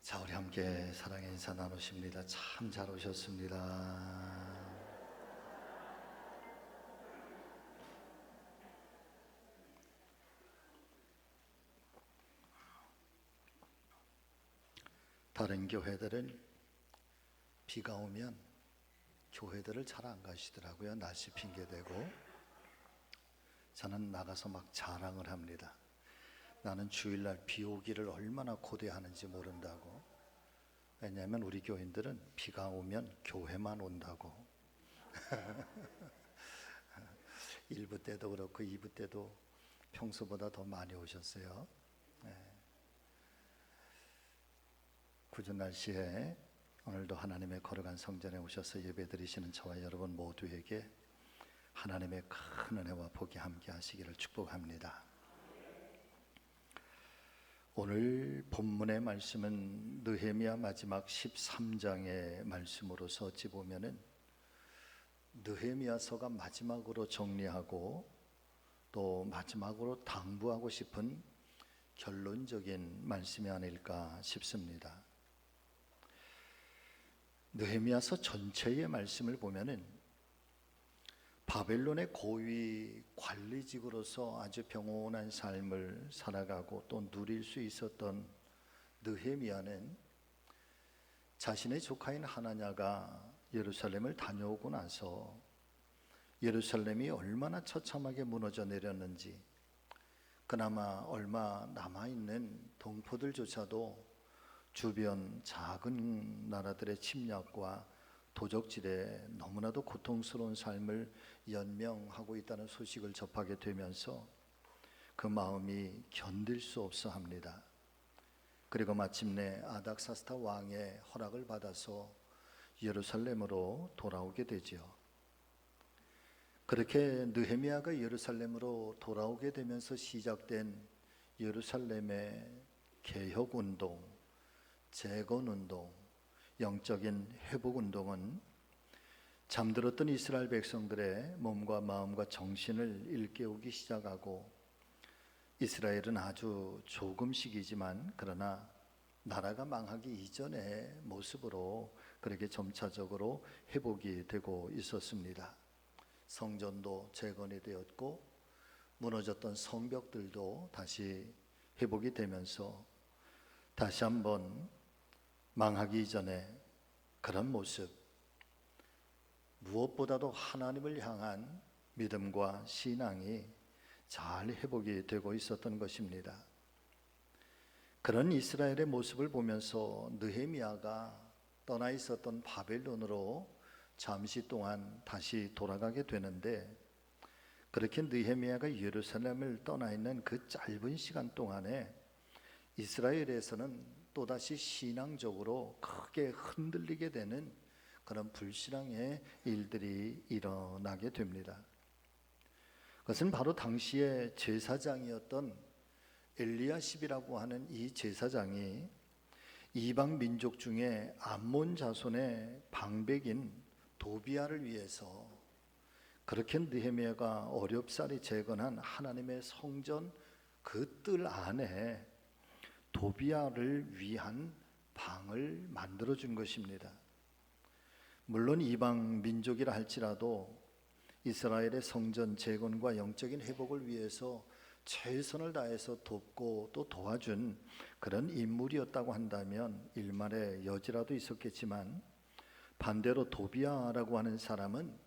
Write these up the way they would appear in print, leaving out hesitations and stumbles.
자, 우리 함께 사랑의 인사 나누십니다. 참 잘 오셨습니다. 다른 교회들은 비가 오면 교회들을 잘 안 가시더라고요. 날씨 핑계대고. 저는 나가서 막 자랑을 합니다. 나는 주일날 비 오기를 얼마나 고대하는지 모른다고. 왜냐하면 우리 교인들은 비가 오면 교회만 온다고. 1부 때도 그렇고 2부 때도 평소보다 더 많이 오셨어요. 궂은 날씨에 오늘도 하나님의 거룩한 성전에 오셔서 예배드리시는 저와 여러분 모두에게 하나님의 큰 은혜와 복이 함께 하시기를 축복합니다. 오늘 본문의 말씀은 느헤미야 마지막 13장의 말씀으로서 어찌 보면은 느헤미야서가 마지막으로 정리하고 또 마지막으로 당부하고 싶은 결론적인 말씀이 아닐까 싶습니다. 느헤미야서 전체의 말씀을 보면은 바벨론의 고위 관리직으로서 아주 평온한 삶을 살아가고 또 누릴 수 있었던 느헤미야는 자신의 조카인 하나냐가 예루살렘을 다녀오고 나서 예루살렘이 얼마나 처참하게 무너져 내렸는지, 그나마 얼마 남아있는 동포들조차도 주변 작은 나라들의 침략과 도적질에 너무나도 고통스러운 삶을 연명하고 있다는 소식을 접하게 되면서 그 마음이 견딜 수 없어 합니다. 그리고 마침내 아닥사스다 왕의 허락을 받아서 예루살렘으로 돌아오게 되지요. 그렇게 느헤미야가 예루살렘으로 돌아오게 되면서 시작된 예루살렘의 개혁운동, 재건운동, 영적인 회복운동은 잠들었던 이스라엘 백성들의 몸과 마음과 정신을 일깨우기 시작하고, 이스라엘은 아주 조금씩이지만 그러나 나라가 망하기 이전의 모습으로 그렇게 점차적으로 회복이 되고 있었습니다. 성전도 재건이 되었고 무너졌던 성벽들도 다시 회복이 되면서 다시 한번 망하기 이전에 그런 모습, 무엇보다도 하나님을 향한 믿음과 신앙이 잘 회복이 되고 있었던 것입니다. 그런 이스라엘의 모습을 보면서 느헤미야가 떠나 있었던 바벨론으로 잠시 동안 다시 돌아가게 되는데, 그렇게 느헤미야가 예루살렘을 떠나 있는 그 짧은 시간 동안에 이스라엘에서는 또다시 신앙적으로 크게 흔들리게 되는 그런 불신앙의 일들이 일어나게 됩니다. 그것은 바로 당시의 제사장이었던 엘리야십이라고 하는 이 제사장이 이방 민족 중에 암몬 자손의 방백인 도비아를 위해서 그렇게 느헤미야가 어렵사리 재건한 하나님의 성전 그 뜰 안에 도비아를 위한 방을 만들어 준 것입니다. 물론 이방 민족이라 할지라도 이스라엘의 성전 재건과 영적인 회복을 위해서 최선을 다해서 돕고 또 도와준 그런 인물이었다고 한다면 일말의 여지라도 있었겠지만, 반대로 도비아라고 하는 사람은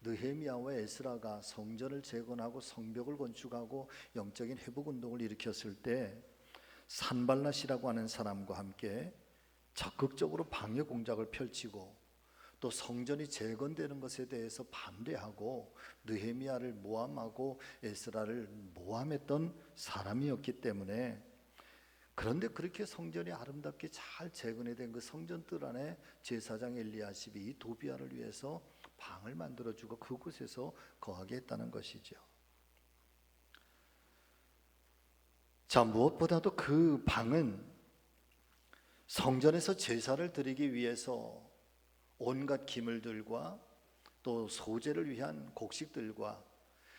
느헤미야와 에스라가 성전을 재건하고 성벽을 건축하고 영적인 회복운동을 일으켰을 때 산발랏이라고 하는 사람과 함께 적극적으로 방해 공작을 펼치고 또 성전이 재건되는 것에 대해서 반대하고 느헤미야를 모함하고 에스라를 모함했던 사람이었기 때문에, 그런데 그렇게 성전이 아름답게 잘 재건이 된 그 성전 뜰 안에 제사장 엘리야십이 이 도비아를 위해서 방을 만들어주고 그곳에서 거하게 했다는 것이죠. 자, 무엇보다도 그 방은 성전에서 제사를 드리기 위해서 온갖 기물들과 또 소제를 위한 곡식들과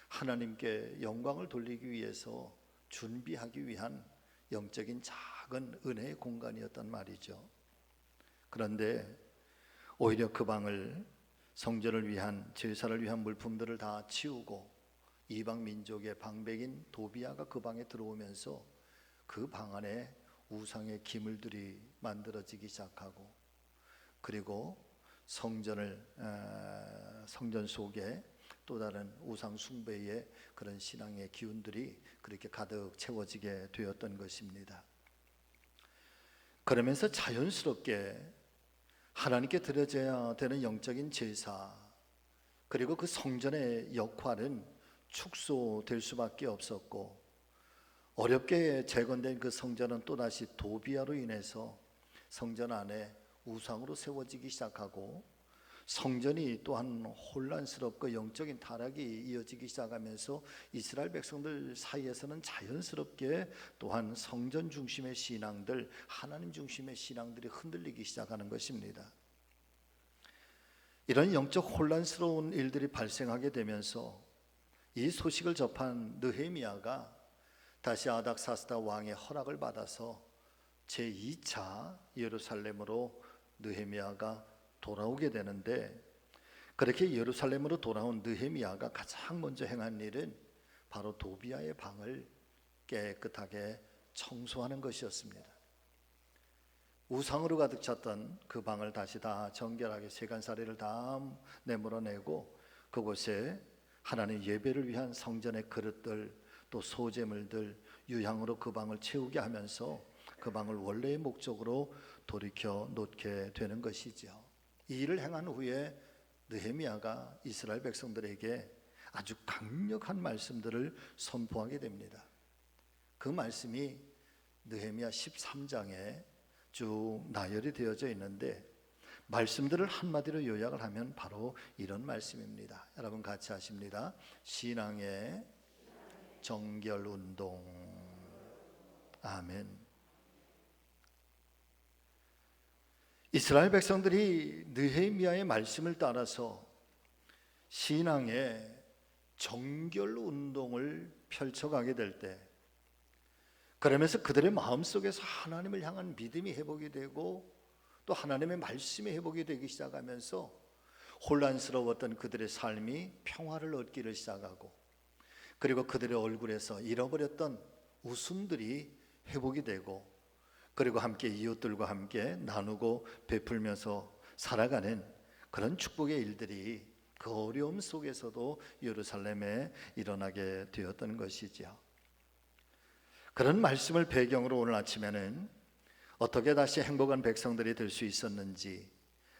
하나님께 영광을 돌리기 위해서 준비하기 위한 영적인 작은 작은 은혜의 공간이었단 말이죠. 그런데 오히려 그 방을 성전을 위한 제사를 위한 물품들을 다 치우고 이방 민족의 방백인 도비아가 그 방에 들어오면서 그 방 안에 우상의 기물들이 만들어지기 시작하고, 그리고 성전 속에 또 다른 우상 숭배의 그런 신앙의 기운들이 그렇게 가득 채워지게 되었던 것입니다. 그러면서 자연스럽게 하나님께 드려져야 되는 영적인 제사, 그리고 그 성전의 역할은 축소될 수밖에 없었고, 어렵게 재건된 그 성전은 또다시 도비아로 인해서 성전 안에 우상으로 세워지기 시작하고, 성전이 또한 혼란스럽고 영적인 타락이 이어지기 시작하면서 이스라엘 백성들 사이에서는 자연스럽게 또한 성전 중심의 신앙들, 하나님 중심의 신앙들이 흔들리기 시작하는 것입니다. 이런 영적 혼란스러운 일들이 발생하게 되면서 이 소식을 접한 느헤미야가 다시 아닥사스다 왕의 허락을 받아서 제2차 예루살렘으로 느헤미야가 돌아오게 되는데, 그렇게 예루살렘으로 돌아온 느헤미야가 가장 먼저 행한 일은 바로 도비아의 방을 깨끗하게 청소하는 것이었습니다. 우상으로 가득 찼던 그 방을 다시 다 정결하게 세간살이를 다 내몰아내고, 그곳에 하나님 예배를 위한 성전의 그릇들, 또 소재물들, 유향으로 그 방을 채우게 하면서 그 방을 원래의 목적으로 돌이켜 놓게 되는 것이죠. 이 일을 행한 후에 느헤미야가 이스라엘 백성들에게 아주 강력한 말씀들을 선포하게 됩니다. 그 말씀이 느헤미야 13장에 쭉 나열이 되어져 있는데, 말씀들을 한마디로 요약을 하면 바로 이런 말씀입니다. 여러분 같이 하십니다. 신앙의 정결운동. 아멘. 이스라엘 백성들이 느헤미야의 말씀을 따라서 신앙의 정결운동을 펼쳐가게 될 때, 그러면서 그들의 마음속에서 하나님을 향한 믿음이 회복이 되고 또 하나님의 말씀이 회복이 되기 시작하면서 혼란스러웠던 그들의 삶이 평화를 얻기를 시작하고, 그리고 그들의 얼굴에서 잃어버렸던 웃음들이 회복이 되고, 그리고 함께 이웃들과 함께 나누고 베풀면서 살아가는 그런 축복의 일들이 그 어려움 속에서도 예루살렘에 일어나게 되었던 것이지요. 그런 말씀을 배경으로 오늘 아침에는 어떻게 다시 행복한 백성들이 될 수 있었는지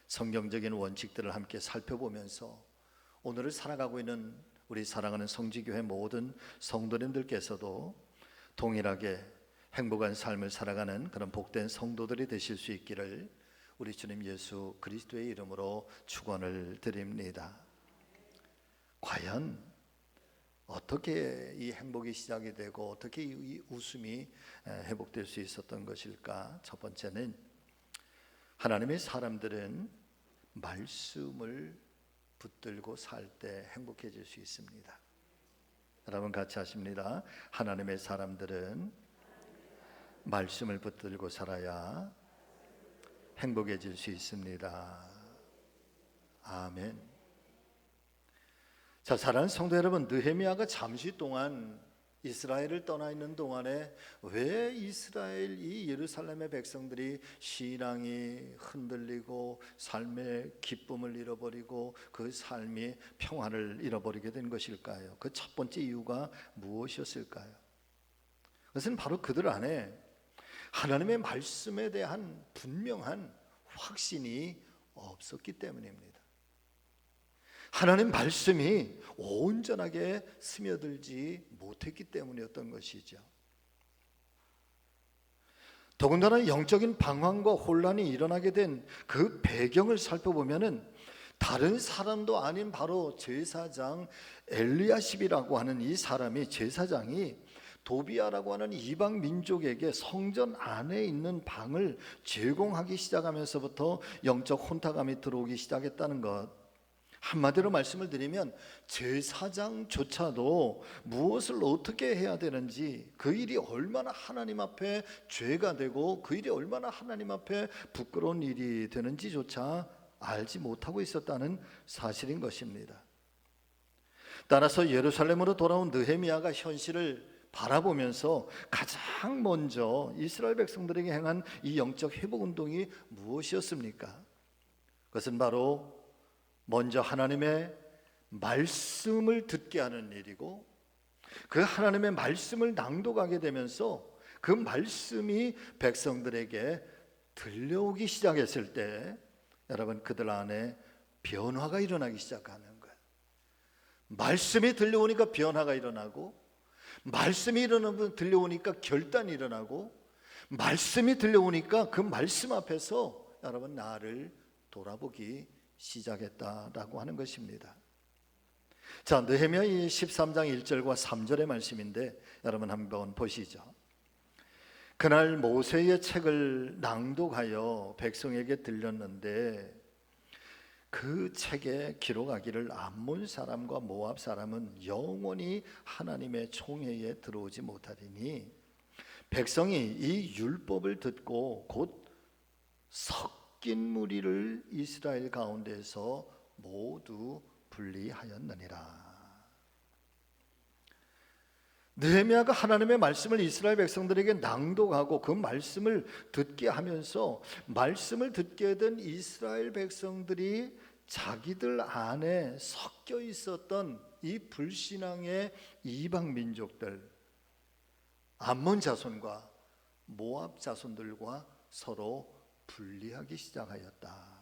성경적인 원칙들을 함께 살펴보면서 오늘을 살아가고 있는 우리 사랑하는 성지교회 모든 성도님들께서도 동일하게 행복한 삶을 살아가는 그런 복된 성도들이 되실 수 있기를 우리 주님 예수 그리스도의 이름으로 축원을 드립니다. 과연 어떻게 이 행복이 시작이 되고 어떻게 이 웃음이 회복될 수 있었던 것일까? 첫 번째는 하나님의 사람들은 말씀을 붙들고 살 때 행복해질 수 있습니다. 여러분 같이 하십니다. 하나님의 사람들은 말씀을 붙들고 살아야 행복해질 수 있습니다. 아멘. 자, 사랑하는 성도 여러분, 느헤미야가 잠시 동안 이스라엘을 떠나 있는 동안에 왜 이스라엘 이 예루살렘의 백성들이 신앙이 흔들리고 삶의 기쁨을 잃어버리고 그 삶이 평화를 잃어버리게 된 것일까요? 그 첫 번째 이유가 무엇이었을까요? 그것은 바로 그들 안에 하나님의 말씀에 대한 분명한 확신이 없었기 때문입니다. 하나님 말씀이 온전하게 스며들지 못했기 때문이었던 것이죠. 더군다나 영적인 방황과 혼란이 일어나게 된 그 배경을 살펴보면은 다른 사람도 아닌 바로 제사장 엘리야십이라고 하는 이 사람이, 제사장이 도비아라고 하는 이방 민족에게 성전 안에 있는 방을 제공하기 시작하면서부터 영적 혼탁함이 들어오기 시작했다는 것, 한마디로 말씀을 드리면 제사장조차도 무엇을 어떻게 해야 되는지, 그 일이 얼마나 하나님 앞에 죄가 되고 그 일이 얼마나 하나님 앞에 부끄러운 일이 되는지조차 알지 못하고 있었다는 사실인 것입니다. 따라서 예루살렘으로 돌아온 느헤미야가 현실을 바라보면서 가장 먼저 이스라엘 백성들에게 행한 이 영적 회복 운동이 무엇이었습니까? 그것은 바로 먼저 하나님의 말씀을 듣게 하는 일이고, 그 하나님의 말씀을 낭독하게 되면서 그 말씀이 백성들에게 들려오기 시작했을 때 여러분, 그들 안에 변화가 일어나기 시작하는 거예요. 말씀이 들려오니까 변화가 일어나고, 말씀이 들려오니까 결단이 일어나고, 말씀이 들려오니까 그 말씀 앞에서 여러분 나를 돌아보기 시작했다라고 하는 것입니다. 자, 느헤미야 13장 1절과 3절의 말씀인데 여러분 한번 보시죠. 그날 모세의 책을 낭독하여 백성에게 들렸는데 그 책에 기록하기를 암몬 사람과 모압 사람은 영원히 하나님의 총회에 들어오지 못하리니 백성이 이 율법을 듣고 곧 섞인 무리를 이스라엘 가운데서 모두 분리하였느니라. 느헤미야가 하나님의 말씀을 이스라엘 백성들에게 낭독하고 그 말씀을 듣게 하면서 말씀을 듣게 된 이스라엘 백성들이 자기들 안에 섞여 있었던 이 불신앙의 이방 민족들, 암몬 자손과 모압 자손들과 서로 분리하기 시작하였다.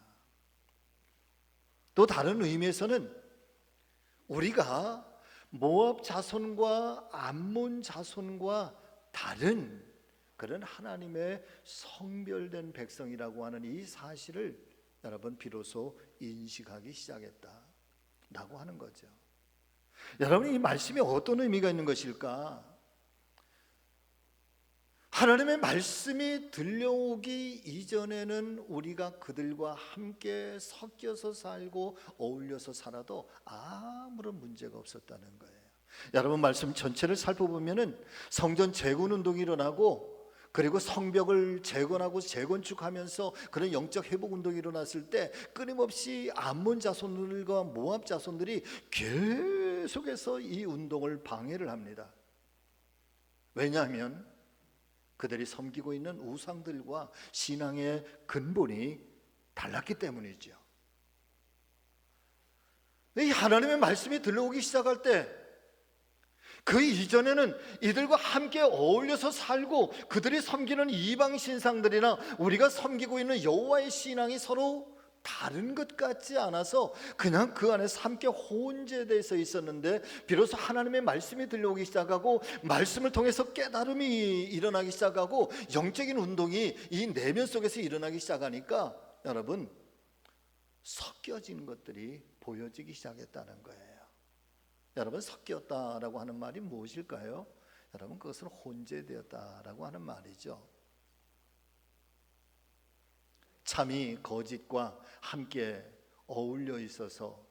또 다른 의미에서는 우리가 모압 자손과 암몬 자손과 다른 그런 하나님의 성별된 백성이라고 하는 이 사실을 여러분 비로소 인식하기 시작했다라고 하는 거죠. 여러분, 이 말씀이 어떤 의미가 있는 것일까? 하나님의 말씀이 들려오기 이전에는 우리가 그들과 함께 섞여서 살고 어울려서 살아도 아무런 문제가 없었다는 거예요. 여러분, 말씀 전체를 살펴보면은 성전 재건 운동이 일어나고, 그리고 성벽을 재건하고 재건축하면서 그런 영적 회복 운동이 일어났을 때 끊임없이 암몬 자손들과 모압 자손들이 계속해서 이 운동을 방해를 합니다. 왜냐하면 그들이 섬기고 있는 우상들과 신앙의 근본이 달랐기 때문이죠. 이 하나님의 말씀이 들려오기 시작할 때 그 이전에는 이들과 함께 어울려서 살고 그들이 섬기는 이방 신상들이나 우리가 섬기고 있는 여호와의 신앙이 서로 다른 것 같지 않아서 그냥 그 안에서 함께 혼재되어 있었는데, 비로소 하나님의 말씀이 들려오기 시작하고 말씀을 통해서 깨달음이 일어나기 시작하고 영적인 운동이 이 내면 속에서 일어나기 시작하니까 여러분, 섞여진 것들이 보여지기 시작했다는 거예요. 여러분, 섞였다라고 하는 말이 무엇일까요? 여러분, 그것은 혼재되었다라고 하는 말이죠. 참이 거짓과 함께 어울려 있어서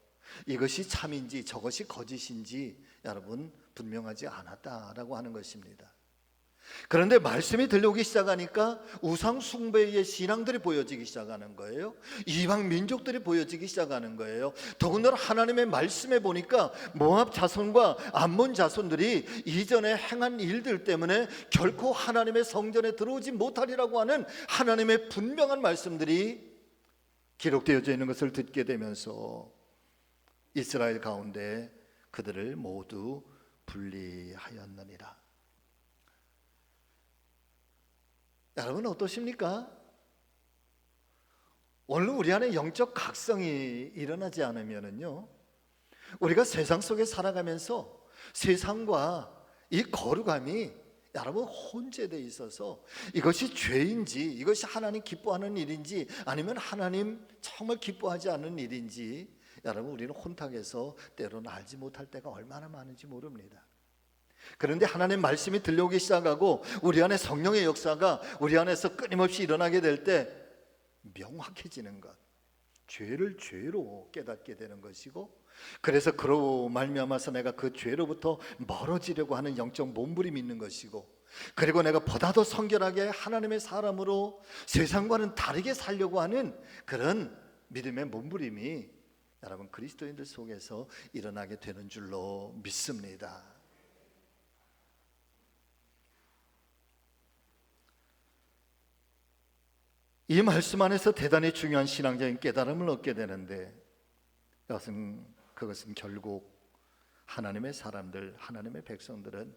이것이 참인지 저것이 거짓인지 여러분 분명하지 않았다라고 하는 것입니다. 그런데 말씀이 들려오기 시작하니까 우상 숭배의 신앙들이 보여지기 시작하는 거예요. 이방 민족들이 보여지기 시작하는 거예요. 더군다나 하나님의 말씀에 보니까 모압 자손과 암몬 자손들이 이전에 행한 일들 때문에 결코 하나님의 성전에 들어오지 못하리라고 하는 하나님의 분명한 말씀들이 기록되어져 있는 것을 듣게 되면서 이스라엘 가운데 그들을 모두 분리하였느니라. 여러분, 어떠십니까? 오늘 우리 안에 영적 각성이 일어나지 않으면요, 우리가 세상 속에 살아가면서 세상과 이 거룩함이 여러분 혼재되어 있어서 이것이 죄인지, 이것이 하나님 기뻐하는 일인지, 아니면 하나님 정말 기뻐하지 않는 일인지 여러분 우리는 혼탁해서 때로는 알지 못할 때가 얼마나 많은지 모릅니다. 그런데 하나님 말씀이 들려오기 시작하고 우리 안에 성령의 역사가 우리 안에서 끊임없이 일어나게 될 때 명확해지는 것, 죄를 죄로 깨닫게 되는 것이고, 그래서 그로 말미암아서 내가 그 죄로부터 멀어지려고 하는 영적 몸부림이 있는 것이고, 그리고 내가 보다 더 성결하게 하나님의 사람으로 세상과는 다르게 살려고 하는 그런 믿음의 몸부림이 여러분 그리스도인들 속에서 일어나게 되는 줄로 믿습니다. 이 말씀 안에서 대단히 중요한 신앙적인 깨달음을 얻게 되는데, 그것은 결국 하나님의 사람들, 하나님의 백성들은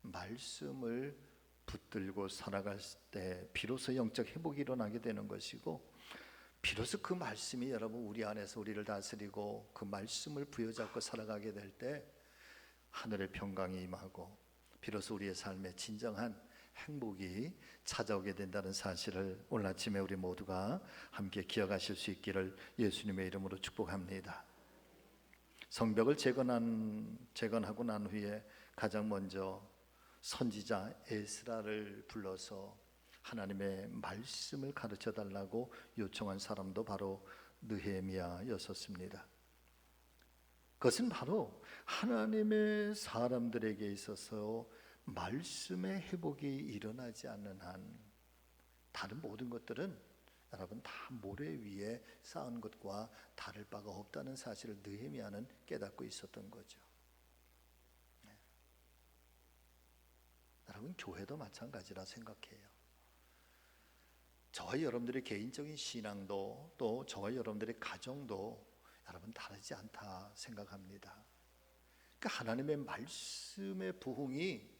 말씀을 붙들고 살아갈 때 비로소 영적 회복이 일어나게 되는 것이고, 비로소 그 말씀이 여러분 우리 안에서 우리를 다스리고 그 말씀을 부여잡고 살아가게 될 때 하늘의 평강이 임하고 비로소 우리의 삶에 진정한 행복이 찾아오게 된다는 사실을 오늘 아침에 우리 모두가 함께 기억하실 수 있기를 예수님의 이름으로 축복합니다. 성벽을 재건하고 난 후에 가장 먼저 선지자 에스라를 불러서 하나님의 말씀을 가르쳐 달라고 요청한 사람도 바로 느헤미야였었습니다. 그것은 바로 하나님의 사람들에게 있어서 말씀의 회복이 일어나지 않는 한 다른 모든 것들은 여러분 다 모래 위에 쌓은 것과 다를 바가 없다는 사실을 느헤미야는 깨닫고 있었던 거죠. 여러분 교회도 마찬가지라 생각해요. 저와 여러분들의 개인적인 신앙도 또 저와 여러분들의 가정도 여러분 다르지 않다 생각합니다. 그러니까 하나님의 말씀의 부흥이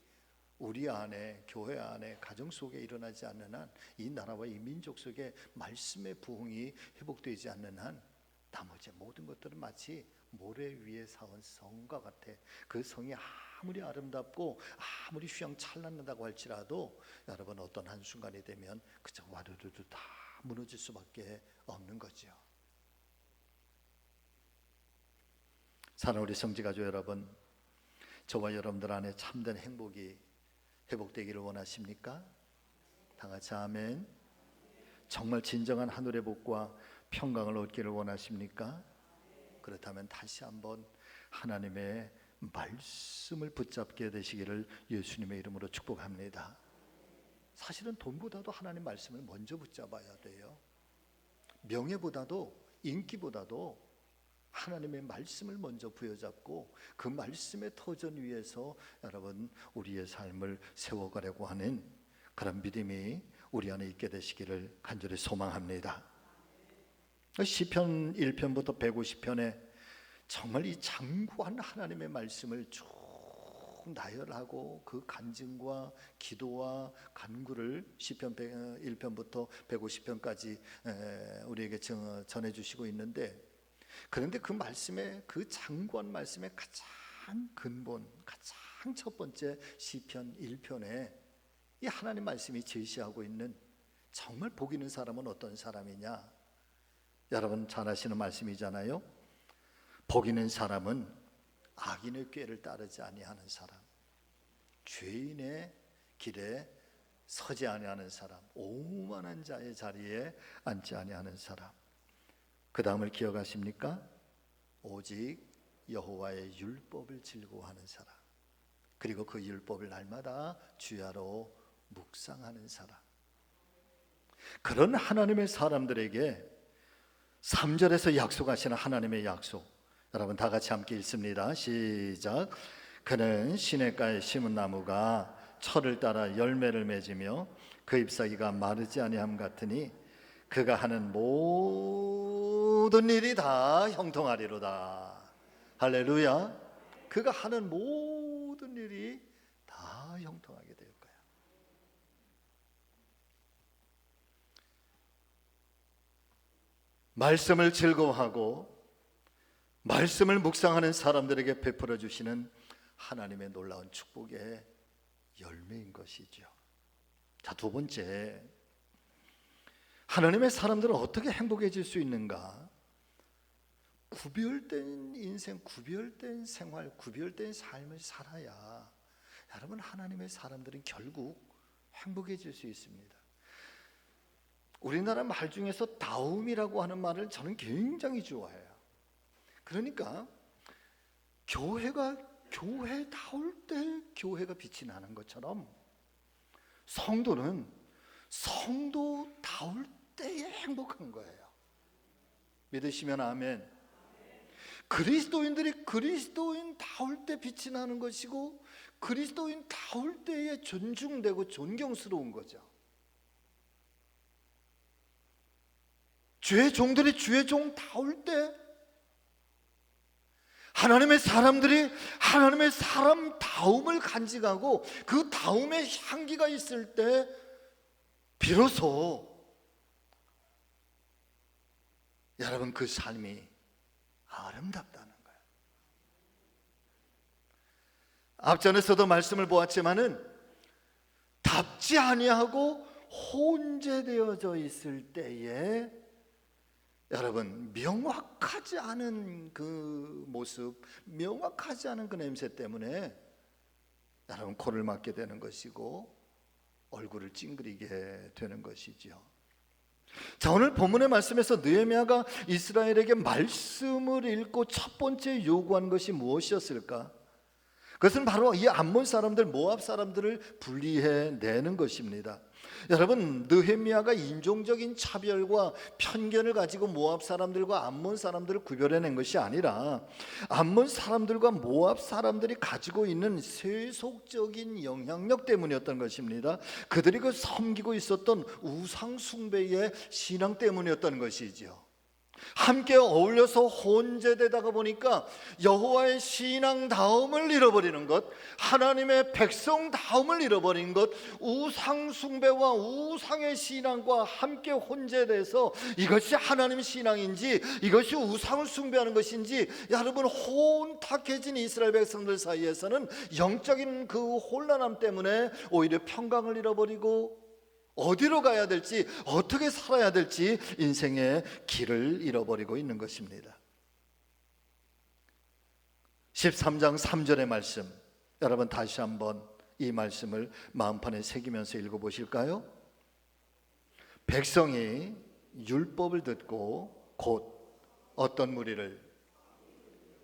우리 안에, 교회 안에, 가정 속에 일어나지 않는 한, 이 나라와 이 민족 속에 말씀의 부흥이 회복되지 않는 한 나머지 모든 것들은 마치 모래 위에 쌓은 성과 같아. 그 성이 아무리 아름답고 아무리 휘황찬란하다고 할지라도 여러분 어떤 한순간이 되면 그저 와르르르 다 무너질 수밖에 없는 거죠. 사랑하는 우리 성지가족 여러분, 저와 여러분들 안에 참된 행복이 회복되기를 원하십니까? 다 같이 아멘. 정말 진정한 하늘의 복과 평강을 얻기를 원하십니까? 그렇다면 다시 한번 하나님의 말씀을 붙잡게 되시기를 예수님의 이름으로 축복합니다. 사실은 돈보다도 하나님 말씀을 먼저 붙잡아야 돼요. 명예보다도, 인기보다도 하나님의 말씀을 먼저 부여잡고 그 말씀의 터전 위에서 여러분 우리의 삶을 세워가려고 하는 그런 믿음이 우리 안에 있게 되시기를 간절히 소망합니다. 시편 1편부터 150편에 정말 이 장구한 하나님의 말씀을 쭉 나열하고 그 간증과 기도와 간구를 시편 1편부터 150편까지 우리에게 전해주시고 있는데, 그런데 그 말씀의, 그 장구한 말씀의 가장 근본, 가장 첫 번째 시편 1편에 이 하나님 말씀이 제시하고 있는 정말 복 있는 사람은 어떤 사람이냐? 여러분 잘 아시는 말씀이잖아요. 복 있는 사람은 악인의 꾀를 따르지 아니하는 사람, 죄인의 길에 서지 아니하는 사람, 오만한 자의 자리에 앉지 아니하는 사람. 그 다음을 기억하십니까? 오직 여호와의 율법을 즐거워하는 사람, 그리고 그 율법을 날마다 주야로 묵상하는 사람. 그런 하나님의 사람들에게 3절에서 약속하시는 하나님의 약속, 여러분 다 같이 함께 읽습니다. 시작. 그는 시냇가에 심은 나무가 철을 따라 열매를 맺으며 그 잎사귀가 마르지 아니함 같으니 그가 하는 모든 일이 다 형통하리로다. 할렐루야. 그가 하는 모든 일이 다 형통하게 될 거야. 말씀을 즐거워하고 말씀을 묵상하는 사람들에게 베풀어 주시는 하나님의 놀라운 축복의 열매인 것이죠. 자, 두 번째, 하나님의 사람들은 어떻게 행복해질 수 있는가? 구별된 인생, 구별된 생활, 구별된 삶을 살아야 여러분 하나님의 사람들은 결국 행복해질 수 있습니다. 우리나라 말 중에서 다움이라고 하는 말을 저는 굉장히 좋아해요. 그러니까 교회다울 때 교회가 빛이 나는 것처럼 성도는 성도다울 때에 행복한 거예요. 믿으시면 아멘. 그리스도인들이 그리스도인다울 때 빛이 나는 것이고 그리스도인다울 때에 존중되고 존경스러운 거죠. 주의 종들이 주의 종다울 때, 하나님의 사람들이 하나님의 사람다움을 간직하고 그 다움의 향기가 있을 때 비로소 여러분 그 삶이 아름답다는 거예요. 앞전에서도 말씀을 보았지만은 답지 아니하고 혼재되어져 있을 때에 여러분 명확하지 않은 그 모습, 명확하지 않은 그 냄새 때문에 여러분 코를 막게 되는 것이고 얼굴을 찡그리게 되는 것이지요. 자, 오늘 본문의 말씀에서 느헤미야가 이스라엘에게 말씀을 읽고 첫 번째 요구한 것이 무엇이었을까? 그것은 바로 이 암몬 사람들, 모압 사람들을 분리해내는 것입니다. 여러분, 느헤미야가 인종적인 차별과 편견을 가지고 모압 사람들과 암몬 사람들을 구별해낸 것이 아니라 암몬 사람들과 모압 사람들이 가지고 있는 세속적인 영향력 때문이었던 것입니다. 그들이 그 섬기고 있었던 우상 숭배의 신앙 때문이었던 것이죠. 함께 어울려서 혼재되다가 보니까 여호와의 신앙다움을 잃어버리는 것, 하나님의 백성다움을 잃어버린 것, 우상 숭배와 우상의 신앙과 함께 혼재돼서 이것이 하나님 신앙인지 이것이 우상을 숭배하는 것인지 여러분 혼탁해진 이스라엘 백성들 사이에서는 영적인 그 혼란함 때문에 오히려 평강을 잃어버리고 어디로 가야 될지, 어떻게 살아야 될지 인생의 길을 잃어버리고 있는 것입니다. 13장 3절의 말씀, 여러분 다시 한번 이 말씀을 마음판에 새기면서 읽어보실까요? 백성이 율법을 듣고 곧 어떤 무리를?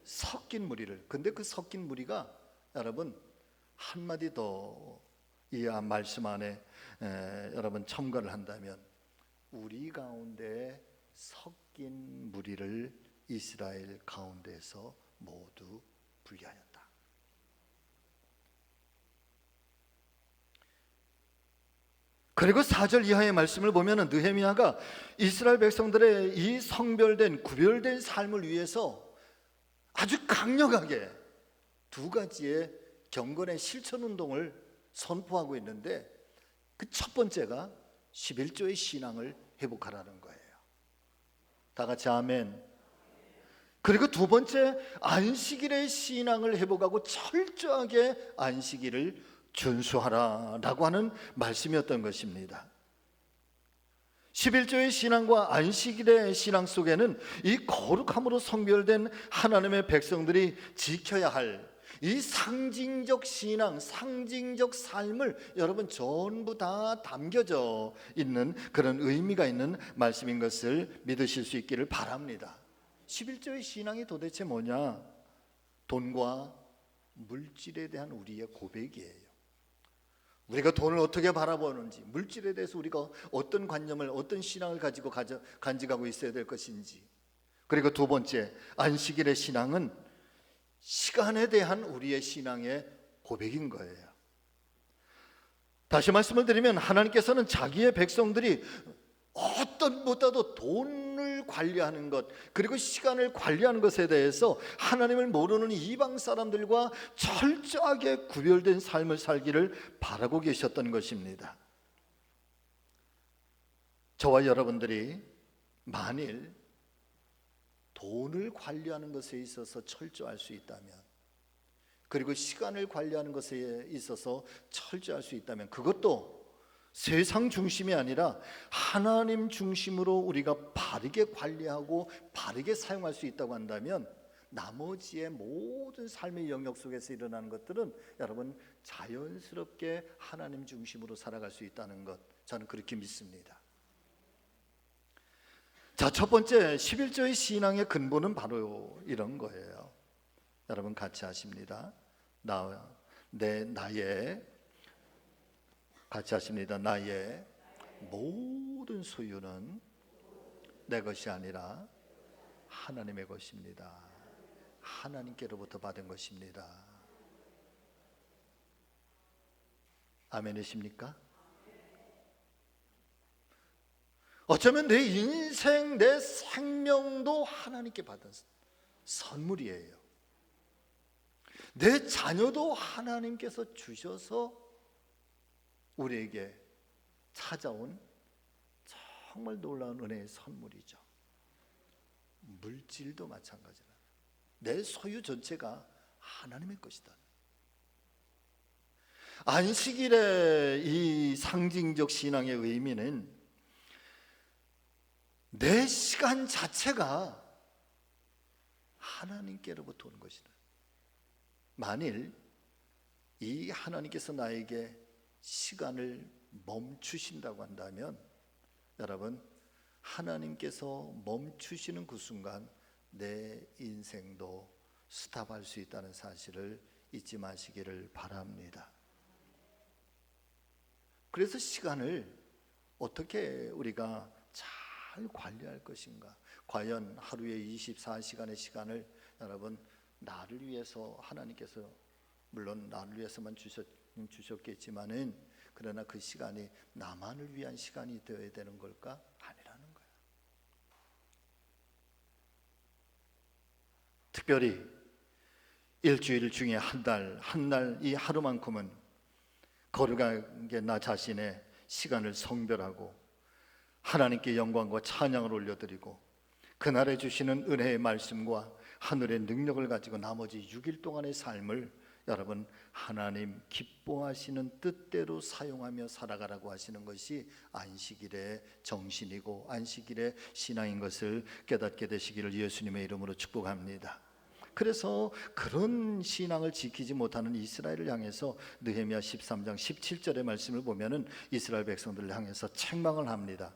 섞인 무리를. 근데 그 섞인 무리가 여러분 한마디 더 이 말씀 안에 여러분 첨가를 한다면 우리 가운데 섞인 무리를 이스라엘 가운데서 모두 분리하였다. 그리고 4절 이하의 말씀을 보면 느헤미야가 이스라엘 백성들의 이 성별된 구별된 삶을 위해서 아주 강력하게 두 가지의 경건의 실천 운동을 선포하고 있는데 그 첫 번째가 11조의 신앙을 회복하라는 거예요. 다 같이 아멘. 그리고 두 번째, 안식일의 신앙을 회복하고 철저하게 안식일을 준수하라라고 하는 말씀이었던 것입니다. 11조의 신앙과 안식일의 신앙 속에는 이 거룩함으로 성별된 하나님의 백성들이 지켜야 할 이 상징적 신앙, 상징적 삶을 여러분 전부 다 담겨져 있는 그런 의미가 있는 말씀인 것을 믿으실 수 있기를 바랍니다. 11조의 신앙이 도대체 뭐냐? 돈과 물질에 대한 우리의 고백이에요. 우리가 돈을 어떻게 바라보는지, 물질에 대해서 우리가 어떤 관념을, 어떤 신앙을 가지고 간직하고 있어야 될 것인지. 그리고 두 번째, 안식일의 신앙은 시간에 대한 우리의 신앙의 고백인 거예요. 다시 말씀을 드리면 하나님께서는 자기의 백성들이 어떤 보다도 돈을 관리하는 것, 그리고 시간을 관리하는 것에 대해서 하나님을 모르는 이방 사람들과 철저하게 구별된 삶을 살기를 바라고 계셨던 것입니다. 저와 여러분들이 만일 돈을 관리하는 것에 있어서 철저할 수 있다면, 그리고 시간을 관리하는 것에 있어서 철저할 수 있다면, 그것도 세상 중심이 아니라 하나님 중심으로 우리가 바르게 관리하고 바르게 사용할 수 있다고 한다면 나머지의 모든 삶의 영역 속에서 일어나는 것들은 여러분 자연스럽게 하나님 중심으로 살아갈 수 있다는 것, 저는 그렇게 믿습니다. 자, 첫 번째 11조의 신앙의 근본은 바로 이런 거예요. 여러분 같이 하십니다. 나의 같이 하십니다. 나의 모든 소유는 내 것이 아니라 하나님의 것입니다. 하나님께로부터 받은 것입니다. 아멘이십니까? 어쩌면 내 인생, 내 생명도 하나님께 받은 선물이에요. 내 자녀도 하나님께서 주셔서 우리에게 찾아온 정말 놀라운 은혜의 선물이죠. 물질도 마찬가지라. 내 소유 전체가 하나님의 것이다. 안식일의 이 상징적 신앙의 의미는 내 시간 자체가 하나님께로부터 오는 것이다. 만일 이 하나님께서 나에게 시간을 멈추신다고 한다면 여러분, 하나님께서 멈추시는 그 순간 내 인생도 스탑할 수 있다는 사실을 잊지 마시기를 바랍니다. 그래서 시간을 어떻게 우리가 잘 관리할 것인가? 과연 하루에 24시간의 시간을 여러분 나를 위해서 하나님께서 물론 나를 위해서만 주셨겠지만은 그러나 그 시간이 나만을 위한 시간이 되어야 되는 걸까? 아니라는 거야. 특별히 일주일 중에 한 날 이 하루만큼은 거룩하게 나 자신의 시간을 성별하고 하나님께 영광과 찬양을 올려드리고 그날에 주시는 은혜의 말씀과 하늘의 능력을 가지고 나머지 6일 동안의 삶을 여러분 하나님 기뻐하시는 뜻대로 사용하며 살아가라고 하시는 것이 안식일의 정신이고 안식일의 신앙인 것을 깨닫게 되시기를 예수님의 이름으로 축복합니다. 그래서 그런 신앙을 지키지 못하는 이스라엘을 향해서 느헤미야 13장 17절의 말씀을 보면은 이스라엘 백성들을 향해서 책망을 합니다.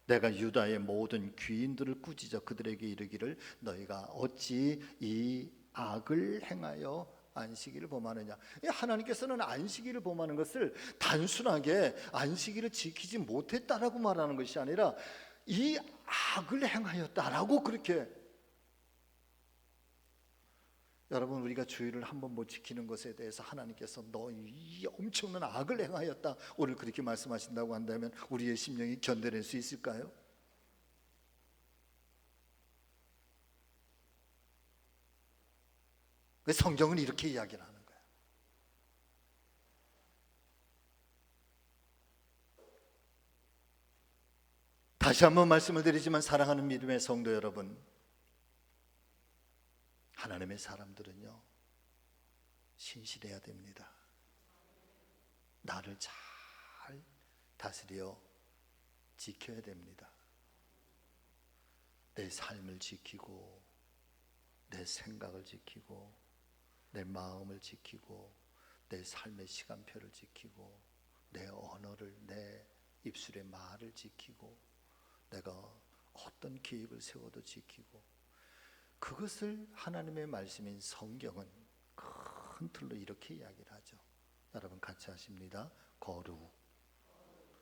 내가 유다의 모든 귀인들을 꾸짖어 그들에게 이르기를 너희가 어찌 이 악을 행하여 안식일을 범하느냐. 하나님께서는 안식일을 범하는 것을 단순하게 안식일을 지키지 못했다라고 말하는 것이 아니라 이 악을 행하였다라고 그렇게 여러분 우리가 주의를 한번 못 지키는 것에 대해서 하나님께서 너 이 엄청난 악을 행하였다 오늘 그렇게 말씀하신다고 한다면 우리의 심령이 견뎌낼 수 있을까요? 성경은 이렇게 이야기를 하는 거예요. 다시 한번 말씀을 드리지만 사랑하는 믿음의 성도 여러분, 하나님의 사람들은요 신실해야 됩니다. 나를 잘 다스려 지켜야 됩니다. 내 삶을 지키고 내 생각을 지키고 내 마음을 지키고 내 삶의 시간표를 지키고 내 언어를 내 입술의 말을 지키고 내가 어떤 계획을 세워도 지키고 그것을 하나님의 말씀인 성경은 큰 틀로 이렇게 이야기를 하죠. 여러분 같이 하십니다. 거룩,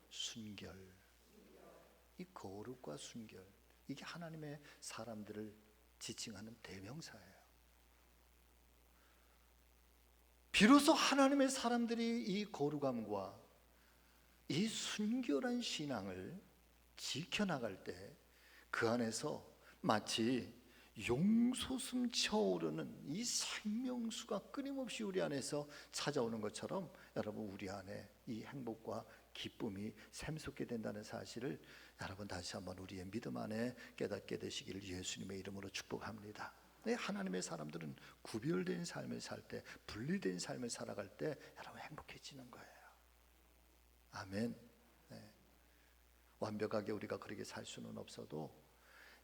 순결. 이 거룩과 순결 이게 하나님의 사람들을 지칭하는 대명사예요. 비로소 하나님의 사람들이 이 거룩함과 이 순결한 신앙을 지켜나갈 때 그 안에서 마치 용솟음 차오르는 이 생명수가 끊임없이 우리 안에서 찾아오는 것처럼 여러분 우리 안에 이 행복과 기쁨이 샘솟게 된다는 사실을 여러분 다시 한번 우리의 믿음 안에 깨닫게 되시기를 예수님의 이름으로 축복합니다. 하나님의 사람들은 구별된 삶을 살 때, 분리된 삶을 살아갈 때 여러분 행복해지는 거예요. 아멘. 네. 완벽하게 우리가 그렇게 살 수는 없어도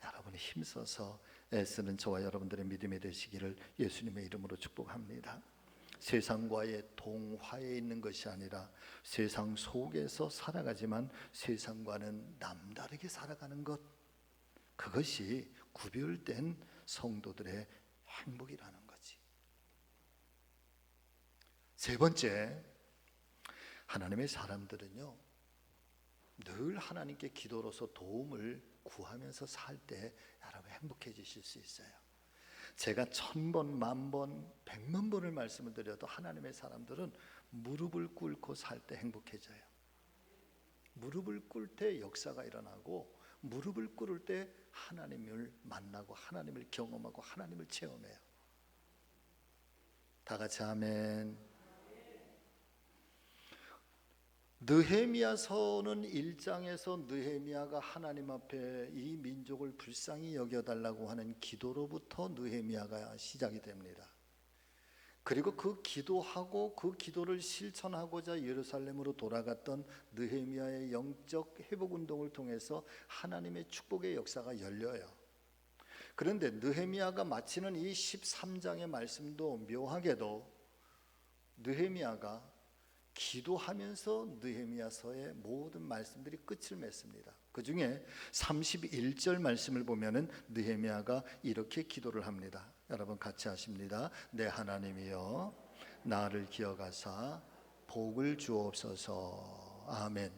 여러분이 힘써서 애쓰는 저와 여러분들의 믿음이 되시기를 예수님의 이름으로 축복합니다. 세상과의 동화에 있는 것이 아니라 세상 속에서 살아가지만 세상과는 남다르게 살아가는 것, 그것이 구별된 성도들의 행복이라는 거지. 세 번째, 하나님의 사람들은요, 늘 하나님께 기도로서 도움을 구하면서 살 때 여러분 행복해지실 수 있어요. 제가 1000번, 10,000번, 100만 번을 말씀을 드려도 하나님의 사람들은 무릎을 꿇고 살 때 행복해져요. 무릎을 꿇을 때 역사가 일어나고, 무릎을 꿇을 때 하나님을 만나고 하나님을 경험하고 하나님을 체험해요. 다 같이 아멘. 느헤미야서는 1장에서 느헤미야가 하나님 앞에 이 민족을 불쌍히 여겨달라고 하는 기도로부터 느헤미야가 시작이 됩니다. 그리고 그 기도하고 그 기도를 실천하고자 예루살렘으로 돌아갔던 느헤미야의 영적 회복운동을 통해서 하나님의 축복의 역사가 열려요. 그런데 느헤미야가 마치는 이 13장의 말씀도 묘하게도 느헤미야가 기도하면서 느헤미야서의 모든 말씀들이 끝을 맺습니다. 그 중에 31절 말씀을 보면은 느헤미야가 이렇게 기도를 합니다. 여러분 같이 하십니다. 내 하나님이여 나를 기억하사 복을 주옵소서. 아멘.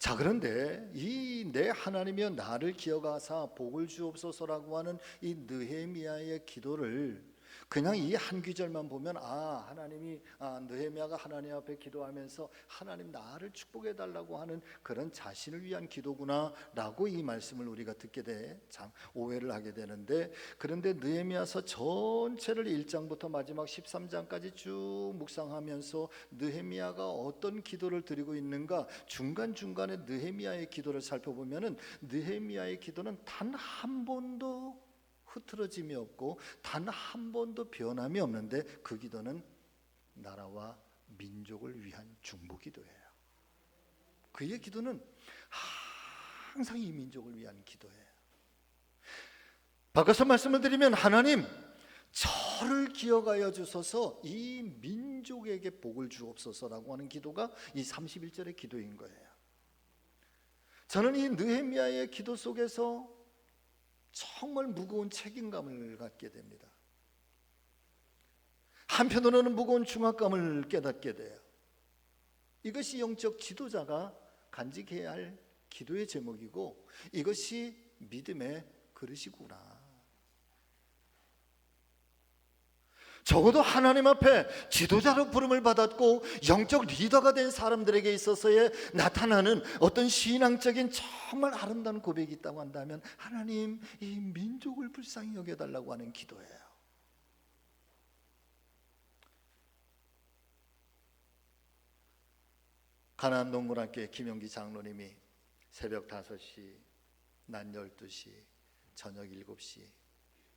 자, 그런데 이 내 하나님이여 나를 기억하사 복을 주옵소서라고 하는 이 느헤미야의 기도를 그냥 이 한 구절만 보면 하나님이 느헤미야가 하나님 앞에 기도하면서 하나님 나를 축복해 달라고 하는 그런 자신을 위한 기도구나라고 이 말씀을 우리가 듣게 돼 참 오해를 하게 되는데, 그런데 느헤미야서 전체를 1장부터 마지막 13장까지 쭉 묵상하면서 느헤미야가 어떤 기도를 드리고 있는가, 중간중간에 느헤미야의 기도를 살펴보면은 느헤미야의 기도는 단 한 번도 흐트러짐이 없고 단 한 번도 변함이 없는데, 그 기도는 나라와 민족을 위한 중보 기도예요. 그의 기도는 항상 이 민족을 위한 기도예요. 바꿔서 말씀을 드리면, 하나님 저를 기억하여 주소서, 이 민족에게 복을 주옵소서라고 하는 기도가 이 31절의 기도인 거예요. 저는 이 느헤미야의 기도 속에서 정말 무거운 책임감을 갖게 됩니다. 한편으로는 무거운 중압감을 깨닫게 돼요. 이것이 영적 지도자가 간직해야 할 기도의 제목이고, 이것이 믿음의 그릇이구나. 적어도 하나님 앞에 지도자로 부름을 받았고 영적 리더가 된 사람들에게 있어서의 나타나는 어떤 신앙적인 정말 아름다운 고백이 있다고 한다면, 하나님 이 민족을 불쌍히 여겨달라고 하는 기도예요. 가나안 동굴학교의 김용기 장로님이 새벽 5시, 낮 12시, 저녁 7시,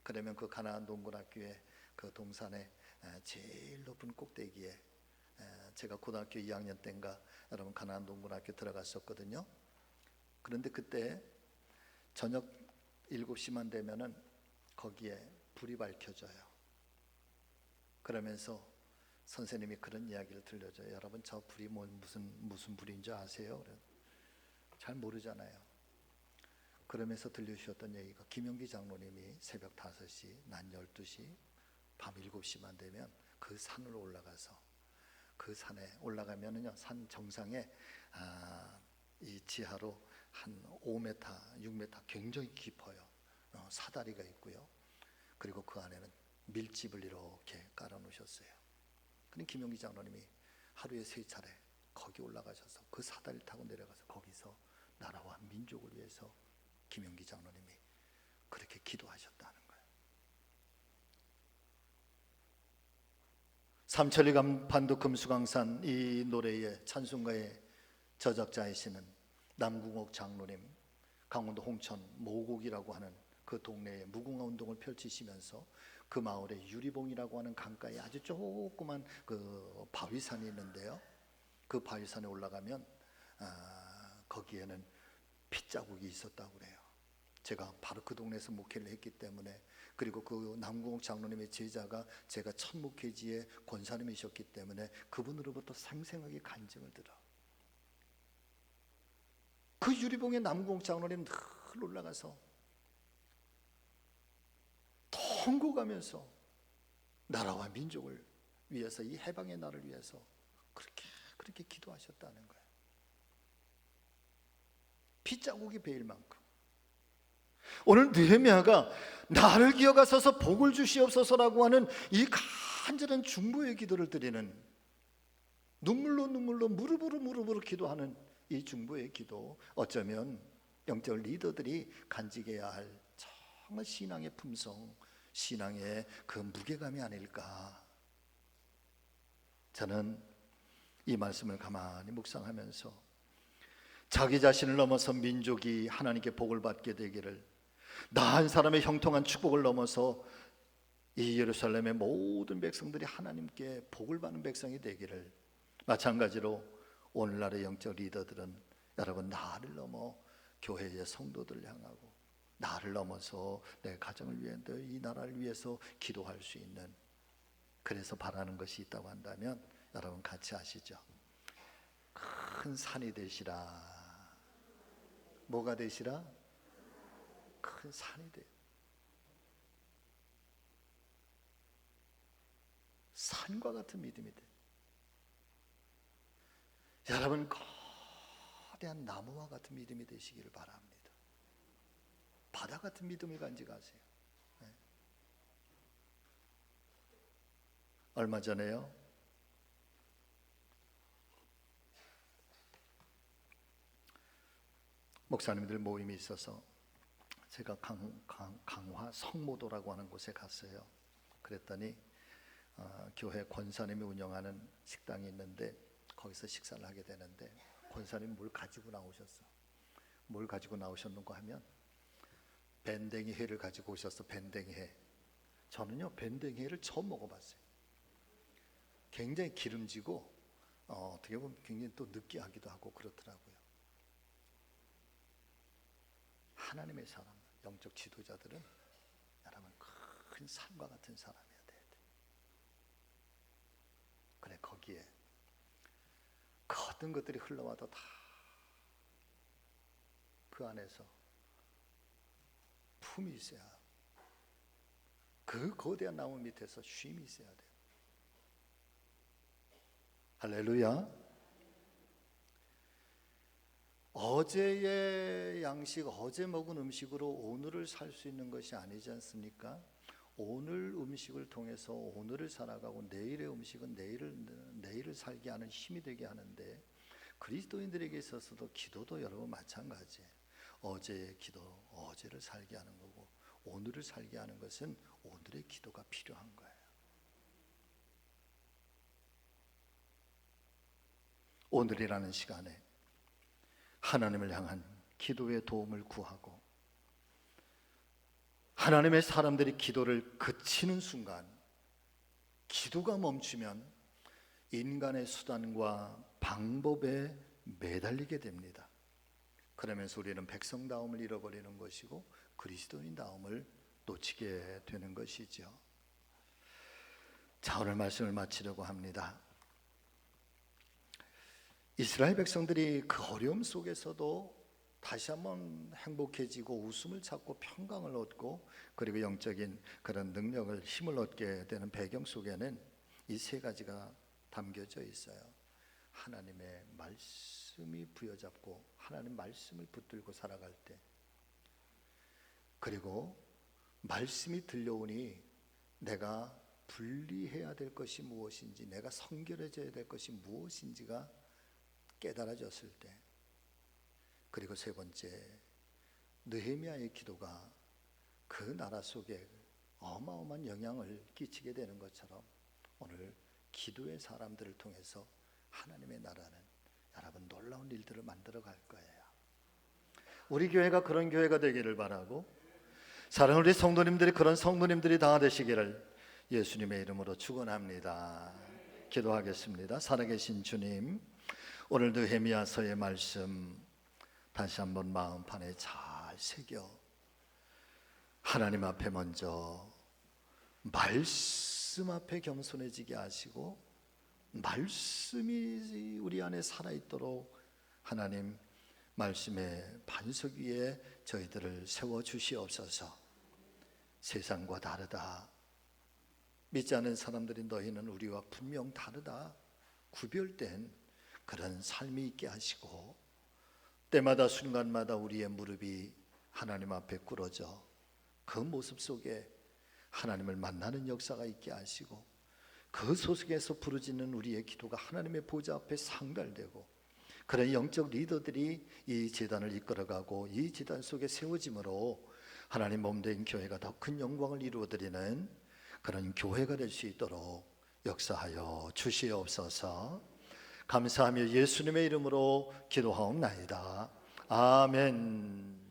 그러면 그 가나안 동굴학교의 그 동산의 제일 높은 꼭대기에, 제가 고등학교 2학년 때인가 여러분 가나안 동굴학교 들어갔었거든요. 그런데 그때 저녁 7시만 되면은 거기에 불이 밝혀져요. 그러면서 선생님이 그런 이야기를 들려줘요. 여러분 저 불이 무슨 불인 줄 아세요? 잘 모르잖아요. 그러면서 들려주셨던 얘기가, 김용기 장로님이 새벽 5시, 낮 12시, 밤 7시만 되면 그 산을 올라가서, 그 산에 올라가면은요, 산 정상에 이 지하로 한 5m, 6m 굉장히 깊어요. 사다리가 있고요. 그리고 그 안에는 밀집을 이렇게 깔아 놓으셨어요. 근데 김용기 장로님이 하루에 3차례 거기 올라가셔서 그 사다리를 타고 내려가서 거기서 나라와 민족을 위해서 김용기 장로님이 그렇게 기도하셨다는 거예요. 삼천리 반도 금수강산, 이 노래의 찬송가의 저작자이시는 남궁옥 장로님, 강원도 홍천 모곡이라고 하는 그 동네에 무궁화 운동을 펼치시면서 그 마을에 유리봉이라고 하는 강가에 아주 조그만 그 바위산이 있는데요, 그 바위산에 올라가면 거기에는 핏자국이 있었다고 그래요. 제가 바로 그 동네에서 목회를 했기 때문에, 그리고 그 남궁옥 장로님의 제자가 제가 첫 목회지의 권사님이셨기 때문에 그분으로부터 생생하게 간증을 들어. 그 유리봉에 남궁옥 장로님 늘 올라가서 통곡하면서 나라와 민족을 위해서, 이 해방의 날을 위해서 그렇게 기도하셨다는 거예요. 핏자국이 베일 만큼. 오늘 느헤미야가 나를 기억하소서 복을 주시옵소서라고 하는 이 간절한 중보의 기도를 드리는, 눈물로 무릎으로 기도하는 이 중보의 기도, 어쩌면 영적 리더들이 간직해야 할 정말 신앙의 품성, 신앙의 그 무게감이 아닐까. 저는 이 말씀을 가만히 묵상하면서 자기 자신을 넘어서 민족이 하나님께 복을 받게 되기를, 나 한 사람의 형통한 축복을 넘어서 이 예루살렘의 모든 백성들이 하나님께 복을 받는 백성이 되기를, 마찬가지로 오늘날의 영적 리더들은 여러분 나를 넘어 교회의 성도들을 향하고 나를 넘어서 내 가정을 위해, 이 나라를 위해서 기도할 수 있는, 그래서 바라는 것이 있다고 한다면 여러분 같이 아시죠? 큰 산이 되시라. 뭐가 되시라? 큰 산이 돼. 산과 같은 믿음이 돼. 여러분 거대한 나무와 같은 믿음이 되시기를 바랍니다. 바다 같은 믿음을 간직하세요. 네. 얼마 전에요, 목사님들 모임이 있어서 제가 강화 성모도라고 하는 곳에 갔어요. 그랬더니 교회 권사님이 운영하는 식당이 있는데 거기서 식사를 하게 되는데, 권사님이 뭘 가지고 나오셨어. 뭘 가지고 나오셨는가 하면 밴댕이 회를 가지고 오셔서, 밴댕이 회. 저는요 밴댕이 회를 처음 먹어봤어요. 굉장히 기름지고 어떻게 보면 굉장히 또 느끼하기도 하고 그렇더라고요. 하나님의 사람, 영적 지도자들은 여러분 큰 산과 같은 사람이어야 돼요. 그래, 거기에 그 어떤 것들이 흘러와도 다 그 안에서 품이 있어야, 그 거대한 나무 밑에서 쉼이 있어야 돼요. 할렐루야. 어제의 양식, 어제 먹은 음식으로 오늘을 살 수 있는 것이 아니지 않습니까? 오늘 음식을 통해서 오늘을 살아가고, 내일의 음식은 내일을 살게 하는 힘이 되게 하는데, 그리스도인들에게 있어서도 기도도 여러분 마찬가지예요. 어제의 기도, 어제를 살게 하는 거고, 오늘을 살게 하는 것은 오늘의 기도가 필요한 거예요. 오늘이라는 시간에 하나님을 향한 기도의 도움을 구하고, 하나님의 사람들이 기도를 그치는 순간, 기도가 멈추면 인간의 수단과 방법에 매달리게 됩니다. 그러면서 우리는 백성다움을 잃어버리는 것이고 그리스도인다움을 놓치게 되는 것이죠. 자, 오늘 말씀을 마치려고 합니다. 이스라엘 백성들이 그 어려움 속에서도 다시 한번 행복해지고 웃음을 찾고 평강을 얻고, 그리고 영적인 그런 능력을, 힘을 얻게 되는 배경 속에는 이 세 가지가 담겨져 있어요. 하나님의 말씀이 부여잡고 하나님 말씀을 붙들고 살아갈 때, 그리고 말씀이 들려오니 내가 분리해야 될 것이 무엇인지, 내가 성결해져야 될 것이 무엇인지가 깨달아졌을 때, 그리고 세 번째, 느헤미야의 기도가 그 나라 속에 어마어마한 영향을 끼치게 되는 것처럼, 오늘 기도의 사람들을 통해서 하나님의 나라는 여러분 놀라운 일들을 만들어 갈 거예요. 우리 교회가 그런 교회가 되기를 바라고, 사랑하는 우리 성도님들이 그런 성도님들이 다 되시기를 예수님의 이름으로 축원합니다. 기도하겠습니다. 살아계신 주님, 오늘 느헤미야서의 말씀 다시 한번 마음판에 잘 새겨 하나님 앞에 먼저 말씀 앞에 겸손해지게 하시고, 말씀이 우리 안에 살아있도록 하나님 말씀의 반석 위에 저희들을 세워주시옵소서. 세상과 다르다. 믿지 않는 사람들이 너희는 우리와 분명 다르다. 구별된 그런 삶이 있게 하시고, 때마다 순간마다 우리의 무릎이 하나님 앞에 꿇어져 그 모습 속에 하나님을 만나는 역사가 있게 하시고, 그 소속에서 부르짖는 우리의 기도가 하나님의 보좌 앞에 상달되고, 그런 영적 리더들이 이 제단을 이끌어가고 이 제단 속에 세워짐으로 하나님 몸된 교회가 더 큰 영광을 이루어드리는 그런 교회가 될 수 있도록 역사하여 주시옵소서. 감사하며 예수님의 이름으로 기도하옵나이다. 아멘.